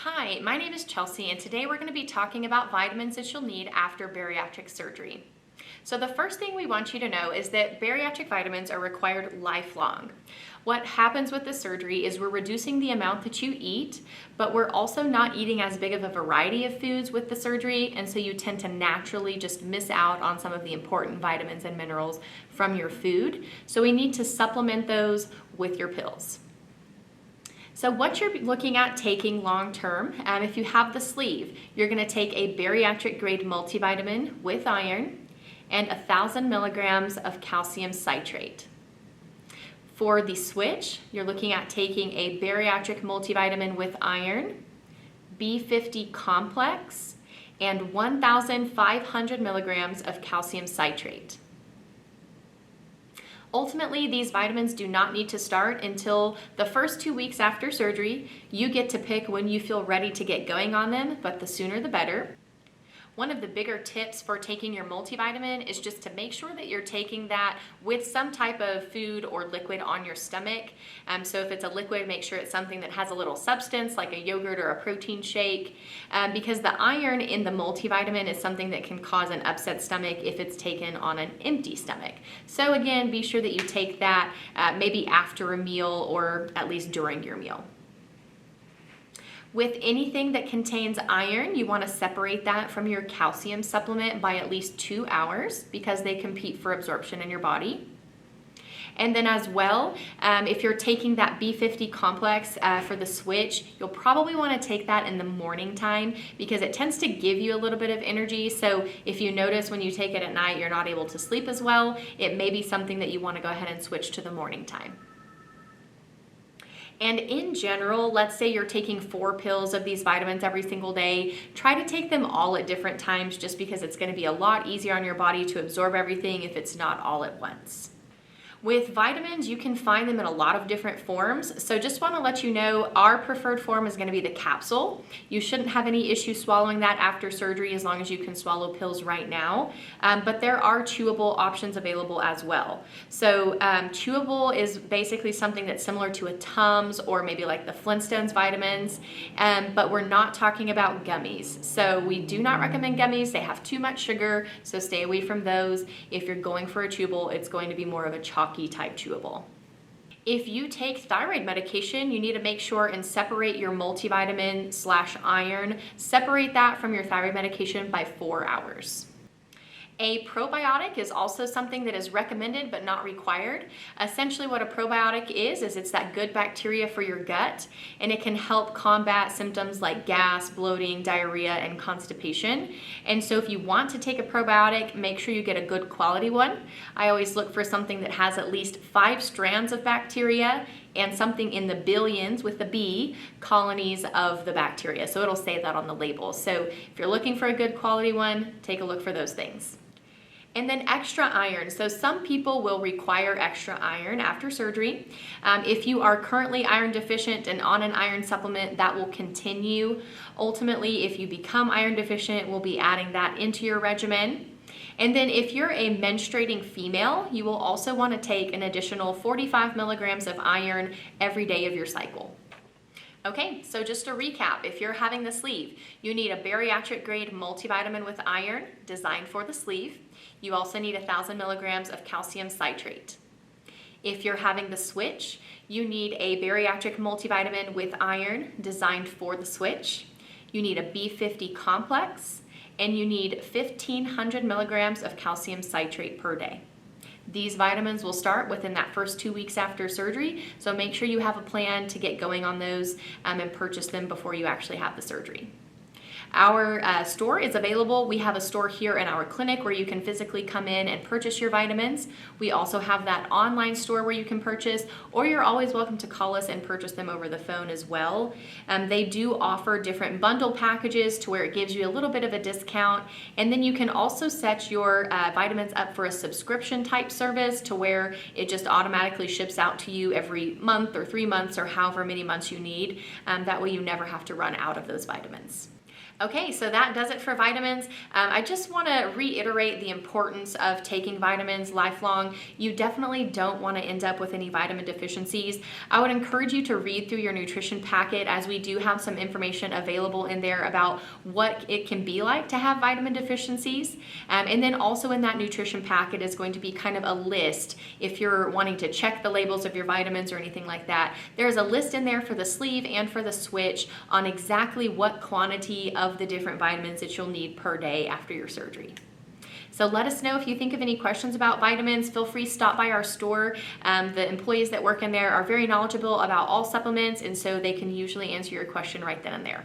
Hi, my name is Chelsey, and today we're going to be talking about vitamins that you'll need after bariatric surgery. So the first thing we want you to know is that bariatric vitamins are required lifelong. What happens with the surgery is we're reducing the amount that you eat, but we're also not eating as big of a variety of foods with the surgery, and so you tend to naturally just miss out on some of the important vitamins and minerals from your food. So we need to supplement those with your pills. So what you're looking at taking long term, if you have the sleeve, you're going to take a bariatric grade multivitamin with iron and 1,000 milligrams of calcium citrate. For the switch, you're looking at taking a bariatric multivitamin with iron, B50 complex, and 1,500 milligrams of calcium citrate. Ultimately, these vitamins do not need to start until the first 2 weeks after surgery. You get to pick when you feel ready to get going on them, but the sooner the better. One of the bigger tips for taking your multivitamin is just to make sure that you're taking that with some type of food or liquid on your stomach. So if it's a liquid, make sure it's something that has a little substance like a yogurt or a protein shake, because the iron in the multivitamin is something that can cause an upset stomach if it's taken on an empty stomach. So again, be sure that you take that maybe after a meal or at least during your meal. With anything that contains iron, you want to separate that from your calcium supplement by at least 2 hours because they compete for absorption in your body. And then as well, if you're taking that B50 complex for the switch, you'll probably want to take that in the morning time because it tends to give you a little bit of energy. So if you notice when you take it at night, you're not able to sleep as well, it may be something that you want to go ahead and switch to the morning time. And in general, let's say you're taking 4 pills of these vitamins every single day, try to take them all at different times just because it's going to be a lot easier on your body to absorb everything if it's not all at once. With vitamins, you can find them in a lot of different forms. So just want to let you know our preferred form is going to be the capsule. You shouldn't have any issue swallowing that after surgery as long as you can swallow pills right now. But there are chewable options available as well. So chewable is basically something that's similar to a Tums or maybe like the Flintstones vitamins, but we're not talking about gummies. So we do not recommend gummies. They have too much sugar, so stay away from those. If you're going for a chewable, it's going to be more of a chalky type chewable. If you take thyroid medication, you need to make sure and separate your multivitamin/iron, separate that from your thyroid medication by 4 hours. A probiotic is also something that is recommended but not required. Essentially what a probiotic is it's that good bacteria for your gut, and it can help combat symptoms like gas, bloating, diarrhea, and constipation. And so if you want to take a probiotic, make sure you get a good quality one. I always look for something that has at least 5 strands of bacteria and something in the billions with the B colonies of the bacteria. So it'll say that on the label. So if you're looking for a good quality one, take a look for those things. And then extra iron. So some people will require extra iron after surgery. If you are currently iron deficient and on an iron supplement, that will continue. Ultimately, if you become iron deficient, we'll be adding that into your regimen. And then if you're a menstruating female, you will also want to take an additional 45 milligrams of iron every day of your cycle. Okay, so just to recap, if you're having the sleeve, you need a bariatric grade multivitamin with iron designed for the sleeve. You also need 1,000 milligrams of calcium citrate. If you're having the switch, you need a bariatric multivitamin with iron designed for the switch. You need a B50 complex, and you need 1,500 milligrams of calcium citrate per day. These vitamins will start within that first 2 weeks after surgery, so make sure you have a plan to get going on those and purchase them before you actually have the surgery. Our store is available. We have a store here in our clinic where you can physically come in and purchase your vitamins. We also have that online store where you can purchase, or you're always welcome to call us and purchase them over the phone as well. They do offer different bundle packages to where it gives you a little bit of a discount, and then you can also set your vitamins up for a subscription type service to where it just automatically ships out to you every month or 3 months or however many months you need. That way you never have to run out of those vitamins. Okay, so that does it for vitamins. I just want to reiterate the importance of taking vitamins lifelong. You definitely don't want to end up with any vitamin deficiencies. I would encourage you to read through your nutrition packet, as we do have some information available in there about what it can be like to have vitamin deficiencies. And then also in that nutrition packet is going to be kind of a list if you're wanting to check the labels of your vitamins or anything like that. There's a list in there for the sleeve and for the switch on exactly what quantity of the different vitamins that you'll need per day after your surgery. So let us know if you think of any questions about vitamins. Feel free to stop by our store. The employees that work in there are very knowledgeable about all supplements, and so they can usually answer your question right then and there.